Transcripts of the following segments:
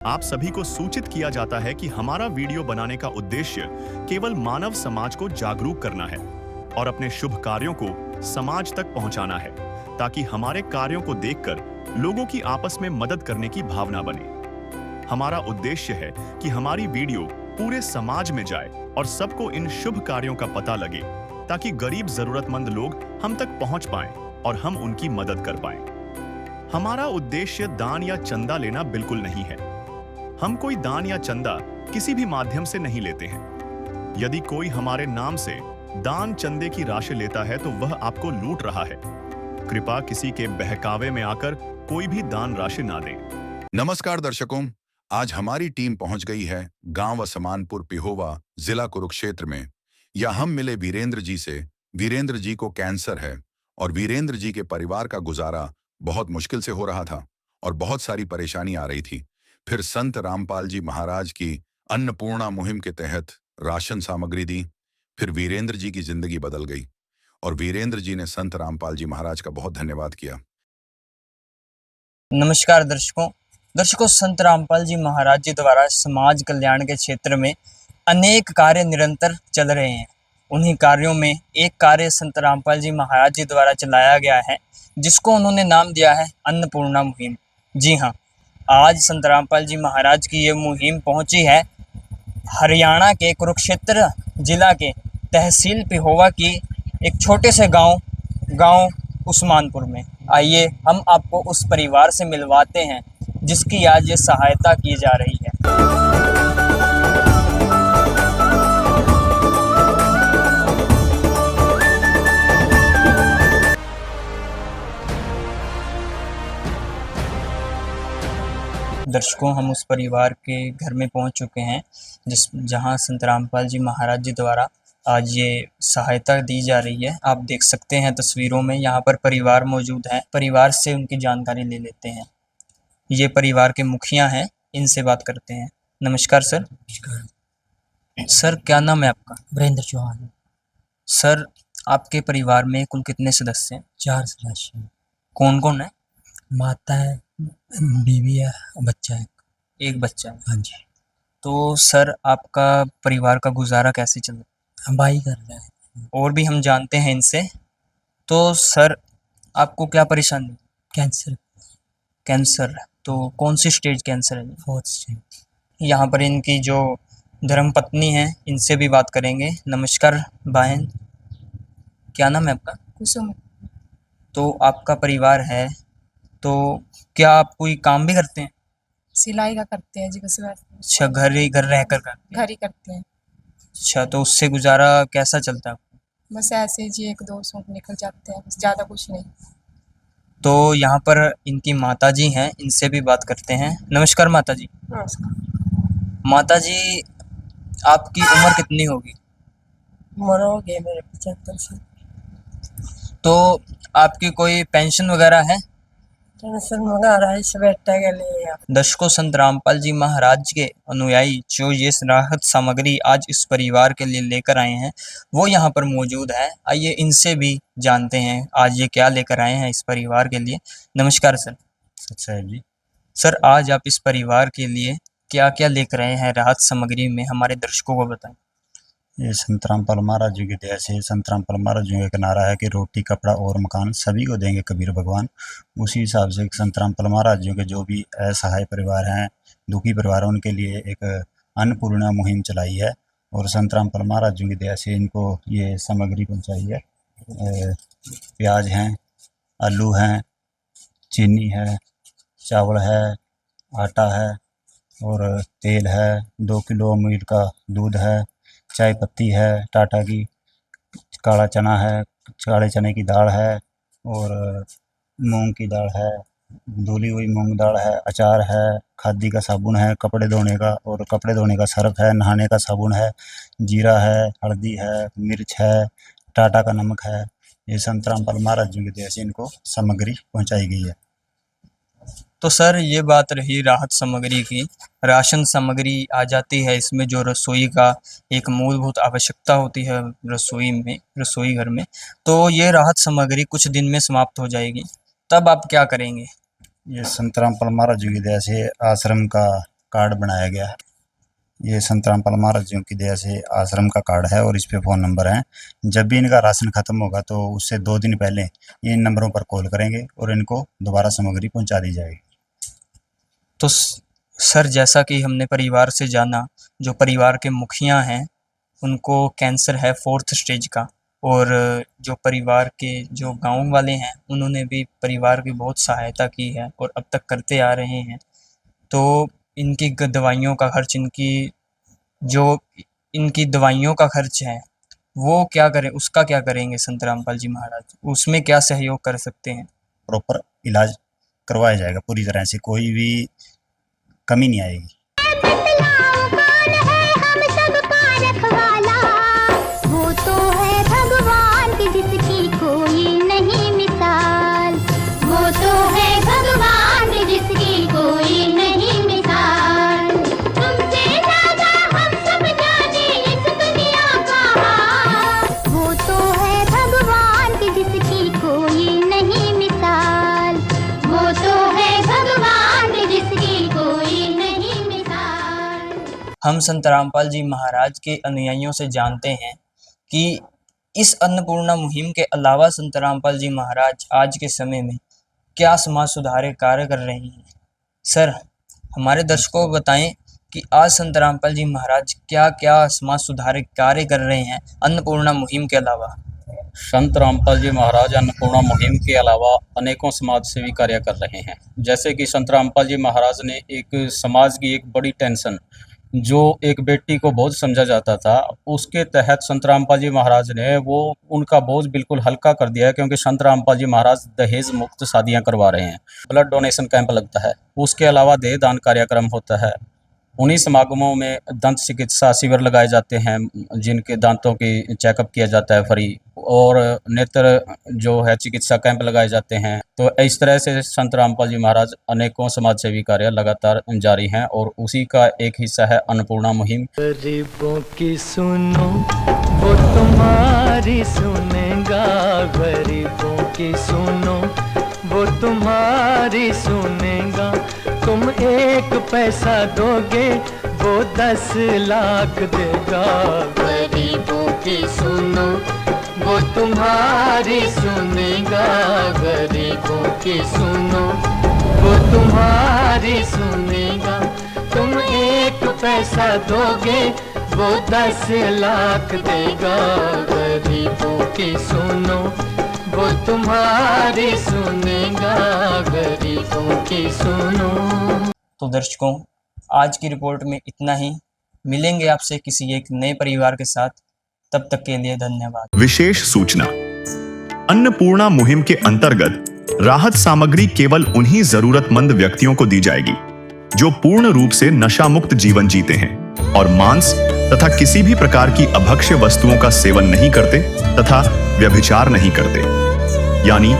आप सभी को सूचित किया जाता है कि हमारा वीडियो बनाने का उद्देश्य केवल मानव समाज को जागरूक करना है और अपने शुभ कार्यों को समाज तक पहुंचाना है, ताकि हमारे कार्यों को देखकर लोगों की आपस में मदद करने की भावना बने। हमारा उद्देश्य है कि हमारी वीडियो पूरे समाज में जाए और सबको इन शुभ कार्यों का पता लगे, ताकि गरीब जरूरतमंद लोग हम तक पहुंच पाएं और हम उनकी मदद कर पाएं। हमारा उद्देश्य दान या चंदा लेना बिल्कुल नहीं है। हम कोई दान या चंदा किसी भी माध्यम से नहीं लेते हैं। यदि कोई हमारे नाम से दान चंदे की राशि लेता है तो वह आपको लूट रहा है। कृपया किसी के बहकावे में आकर कोई भी दान राशि ना दें। नमस्कार दर्शकों, आज हमारी टीम पहुंच गई है गांव समानपुर पिहोवा, जिला कुरुक्षेत्र में। यहाँ हम मिले वीरेंद्र जी से। वीरेंद्र जी को कैंसर है और वीरेंद्र जी के परिवार का गुजारा बहुत मुश्किल से हो रहा था और बहुत सारी परेशानी आ रही थी। फिर संत रामपाल जी महाराज की अन्नपूर्णा मुहिम के तहत राशन सामग्री दी। फिर वीरेंद्र जी की जिंदगी बदल गई और वीरेंद्र जी ने संत रामपाल जी महाराज का बहुत धन्यवाद किया। नमस्कार दर्शकों, संत रामपाल जी महाराज जी द्वारा समाज कल्याण के क्षेत्र में अनेक कार्य निरंतर चल रहे हैं। उन्हीं कार्यों में एक कार्य संत रामपाल जी महाराज जी द्वारा चलाया गया है, जिसको उन्होंने नाम दिया है अन्नपूर्णा मुहिम। जी हाँ, आज संत रामपाल जी महाराज की ये मुहिम पहुंची है हरियाणा के कुरुक्षेत्र जिला के तहसील पिहोवा की एक छोटे से गांव उस्मानपुर में। आइए हम आपको उस परिवार से मिलवाते हैं जिसकी आज ये सहायता की जा रही है। दर्शकों, हम उस परिवार के घर में पहुंच चुके हैं जहां संत रामपाल जी महाराज जी द्वारा आज ये सहायता दी जा रही है। आप देख सकते हैं तस्वीरों में, यहाँ पर परिवार मौजूद है। परिवार से उनकी जानकारी ले लेते हैं। ये परिवार के मुखिया हैं, इनसे बात करते हैं। नमस्कार सर। नमस्कार सर, क्या नाम है आपका? वीरेंद्र चौहान। सर, आपके परिवार में कुल कितने सदस्य हैं? 4 सदस्य। कौन कौन है? माता है, बीवी है, बच्चा है। एक बच्चा है। हाँ जी। तो सर, आपका परिवार का गुजारा कैसे चल रहा हम भाई कर रहे हैं। है? और भी हम जानते हैं इनसे। तो सर, आपको क्या परेशानी? कैंसर तो कौन सी स्टेज कैंसर है? 4th stage. यहाँ पर इनकी जो धर्मपत्नी है, इनसे भी बात करेंगे। नमस्कार बहन, क्या नाम है आपका? कुसुम। तो आपका परिवार है, तो क्या आप कोई काम भी करते हैं? सिलाई का करते हैं जी, बस अच्छा, घर रहकर करते हैं? घर ही करते हैं। अच्छा, तो उससे गुजारा कैसा चलता है? बस ऐसे जी 1-2 सूट निकल जाते हैं, बस ज़्यादा कुछ नहीं। तो यहाँ पर इनकी माता जी हैं, इनसे भी बात करते हैं। नमस्कार माता जी। माता जी, आपकी उम्र कितनी होगी? उम्र हो गई मेरे 75 साल। तो आपकी कोई पेंशन वगैरह है? टेंशन वगैरह इस बेटे के लिए। दर्शकों, संत रामपाल जी महाराज के अनुयायी जो ये राहत सामग्री आज इस परिवार के लिए लेकर आए हैं, वो यहाँ पर मौजूद है। आइए इनसे भी जानते हैं आज ये क्या लेकर आए हैं इस परिवार के लिए। नमस्कार सर। सच्चाई जी। सर, आज आप इस परिवार के लिए क्या क्या लेकर आए हैं राहत सामग्री में, हमारे दर्शकों को बताएं। ये संत रामपाल महाराज जी की दया से संत रामपाल महाराज जी का नारा है कि रोटी, कपड़ा और मकान सभी को देंगे कबीर भगवान। उसी हिसाब से संत रामपाल महाराज जी के जो भी असहाय परिवार हैं, दुखी परिवार हैं, उनके लिए एक अन्नपूर्णा मुहिम चलाई है और संत रामपाल महाराज जी की दया से इनको ये सामग्री पहुँचाई है। प्याज हैं, आलू हैं, चीनी है, चावल है, आटा है और तेल है, 2 किलो अमूल का दूध है, चाय पत्ती है टाटा की, काला चना है, काले चने की दाल है और मूंग की दाल है, धुली हुई मूंग दाल है, अचार है, खादी का साबुन है कपड़े धोने का और कपड़े धोने का सर्फ है, नहाने का साबुन है, जीरा है, हल्दी है, मिर्च है, टाटा का नमक है। ये संत रामपाल महाराज जी की दया से इनको सामग्री पहुंचाई गई है। तो सर, ये बात रही राहत सामग्री की। राशन सामग्री आ जाती है इसमें, जो रसोई का एक मूलभूत आवश्यकता होती है रसोई घर में। तो ये राहत सामग्री कुछ दिन में समाप्त हो जाएगी, तब आप क्या करेंगे? ये संत रामपाल महाराज जी की दया से आश्रम का कार्ड बनाया गया है। ये संत रामपाल महाराज जी की दया से आश्रम का कार्ड है और इस पे फ़ोन नंबर है। जब भी इनका राशन ख़त्म होगा तो उससे 2 दिन पहले इन नंबरों पर कॉल करेंगे और इनको दोबारा सामग्री पहुंचा दी जाएगी। तो सर, जैसा कि हमने परिवार से जाना, जो परिवार के मुखिया हैं उनको कैंसर है 4th स्टेज का, और जो परिवार के जो गांव वाले हैं उन्होंने भी परिवार की बहुत सहायता की है और अब तक करते आ रहे हैं। तो इनकी दवाइयों का खर्च, इनकी दवाइयों का खर्च है वो क्या करें, उसका क्या करेंगे संत रामपाल जी महाराज? उसमें क्या सहयोग कर सकते हैं? प्रॉपर इलाज करवाया जाएगा, पूरी तरह से कोई भी कमी नहीं आएगी। वो तो है भगवान की जिसकी कोई नहीं मिसाल, वो तो है भगवान की जिसकी कोई नहीं मिसाल। तुमसे ज्यादा हम सब जाने इस दुनिया का हाल, वो तो है भगवान की जिसकी कोई नहीं मिसाल, वो तो है भगवान की जिसकी कोई नहीं मिसाल। हम संत रामपाल जी महाराज के अनुयायियों से जानते हैं कि इस अन्नपूर्णा मुहिम के अलावा संत रामपाल जी महाराज आज के समय में क्या समाज सुधार कार्य कर रहे हैं। सर, हमारे दर्शकों को बताएं कि आज संत रामपाल जी महाराज क्या क्या समाज सुधार कार्य कर रहे हैं अन्नपूर्णा मुहिम के अलावा। संत रामपाल जी महाराज अन्नपूर्णा मुहिम के अलावा अनेकों समाज सेवी कार्य कर रहे हैं। जैसे कि संत रामपाल जी महाराज ने एक समाज की एक बड़ी टेंशन, जो एक बेटी को बोझ समझा जाता था, उसके तहत संत रामपाल जी महाराज ने वो उनका बोझ बिल्कुल हल्का कर दिया है, क्योंकि संत रामपाल जी महाराज दहेज मुक्त शादियां करवा रहे हैं। ब्लड डोनेशन कैंप लगता है, उसके अलावा देह दान कार्यक्रम होता है। उन्हीं समागमों में दंत चिकित्सा शिविर लगाए जाते हैं, जिनके दांतों की चेकअप किया जाता है फ्री, और नेत्र जो है चिकित्सा कैंप लगाए जाते हैं। तो इस तरह से संत रामपाल जी महाराज अनेकों समाज सेवी कार्य लगातार जारी हैं, और उसी का एक हिस्सा है अन्नपूर्णा मुहिम। गरीबों की सुनो वो तुम्हारी सुनेगा, गरीबों की सुनो वो तुम्हारी सुनेगा। तुम 1 पैसा दोगे वो 10 लाख देगा, गरीबों की सुनो वो तुम्हारी सुनेगा, गरीबों की सुनो वो तुम्हारी सुनेगा। तुम 1 पैसा दोगे वो 10 लाख देगा, गरीबों की सुनो वो तुम्हारी सुनेगा, गरीबों की सुनो। तो दर्शकों, आज की रिपोर्ट में इतना ही। मिलेंगे आपसे किसी एक नए परिवार के साथ, तब तक के लिए धन्यवाद। विशेष सूचना, अन्नपूर्णा मुहिम के अंतर्गत राहत सामग्री केवल उन्हीं जरूरतमंद व्यक्तियों को दी जाएगी जो पूर्ण रूप से नशा मुक्त जीवन जीते हैं और मांस तथा किसी भी प्रकार की अभक्ष्य वस्तुओं का सेवन नहीं करते तथा व्यभिचार नहीं करते, यानी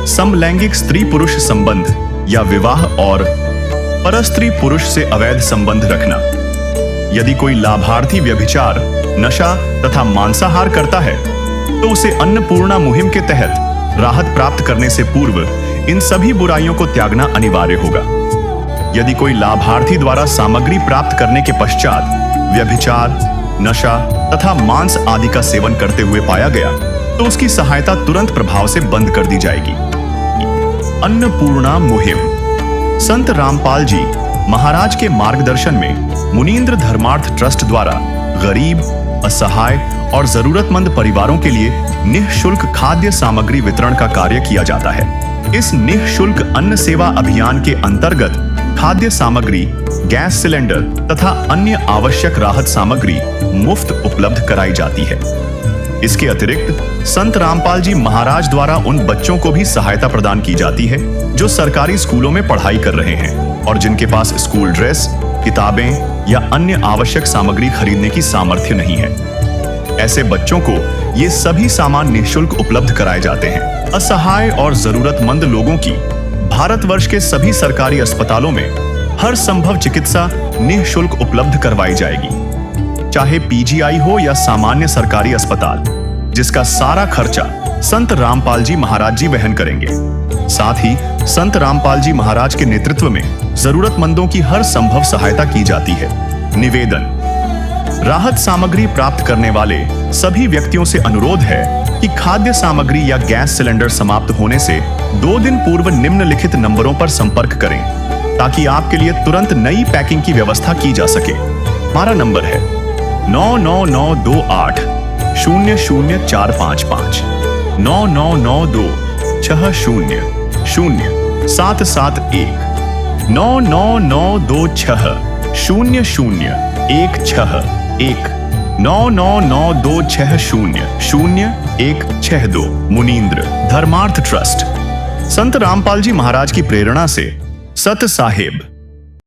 समलैंगिक स्त्री पुरुष संबंध या विवाह और परस्त्री पुरुष से अवैध संबंध रखना। यदि कोई लाभार्थी व्यभिचार, नशा तथा मांसाहार करता है तो उसे अन्नपूर्णा मुहिम के तहत राहत प्राप्त करने से पूर्व इन सभी बुराइयों को त्यागना अनिवार्य होगा। यदि कोई लाभार्थी द्वारा सामग्री प्राप्त करने के पश्चात व्यभिचार, नशा तथा मांस आदि का सेवन करते हुए पाया गया तो उसकी सहायता तुरंत प्रभाव से बंद कर दी जाएगी। अन्नपूर्णा मुहिम संत रामपाल जी महाराज के मार्गदर्शन में मुनीन्द्र धर्मार्थ ट्रस्ट द्वारा गरीब, असहाय और जरूरतमंद परिवारों के लिए निःशुल्क खाद्य सामग्री वितरण का कार्य किया जाता है। इस निःशुल्क अन्न सेवा अभियान के अंतर्गत खाद्य सामग्री, गैस सिलेंडर तथा अन्य आवश्यक राहत सामग्री मुफ्त उपलब्ध कराई जाती है। इसके अतिरिक्त संत रामपाल जी महाराज द्वारा उन बच्चों को भी सहायता प्रदान की जाती है जो सरकारी स्कूलों में पढ़ाई कर रहे हैं और जिनके पास स्कूल ड्रेस, किताबें या अन्य आवश्यक सामग्री खरीदने की सामर्थ्य नहीं है। ऐसे बच्चों को ये सभी सामान निःशुल्क उपलब्ध कराए जाते हैं। असहाय और जरूरतमंद लोगों की भारतवर्ष के सभी सरकारी अस्पतालों में हर संभव चिकित्सा निःशुल्क उपलब्ध करवाई जाएगी, चाहे पीजीआई हो या सामान्य सरकारी अस्पताल, जिसका सारा खर्चा संत रामपाल जी महाराज जी वहन करेंगे। साथ ही संत रामपाल जी महाराज के नेतृत्व में जरूरतमंदों की हर संभव सहायता की जाती है। निवेदन, राहत सामग्री प्राप्त करने वाले सभी व्यक्तियों से अनुरोध है कि खाद्य सामग्री या गैस सिलेंडर समाप्त होने से 2 दिन पूर्व निम्नलिखित नंबरों पर संपर्क करें ताकि आपके लिए तुरंत नई पैकिंग की व्यवस्था की जा सके। हमारा नंबर है 99928 00455 9992 60 0771 99926 0016 99926 मुनींद्र धर्मार्थ ट्रस्ट। संत रामपाल जी महाराज की प्रेरणा से सत साहिब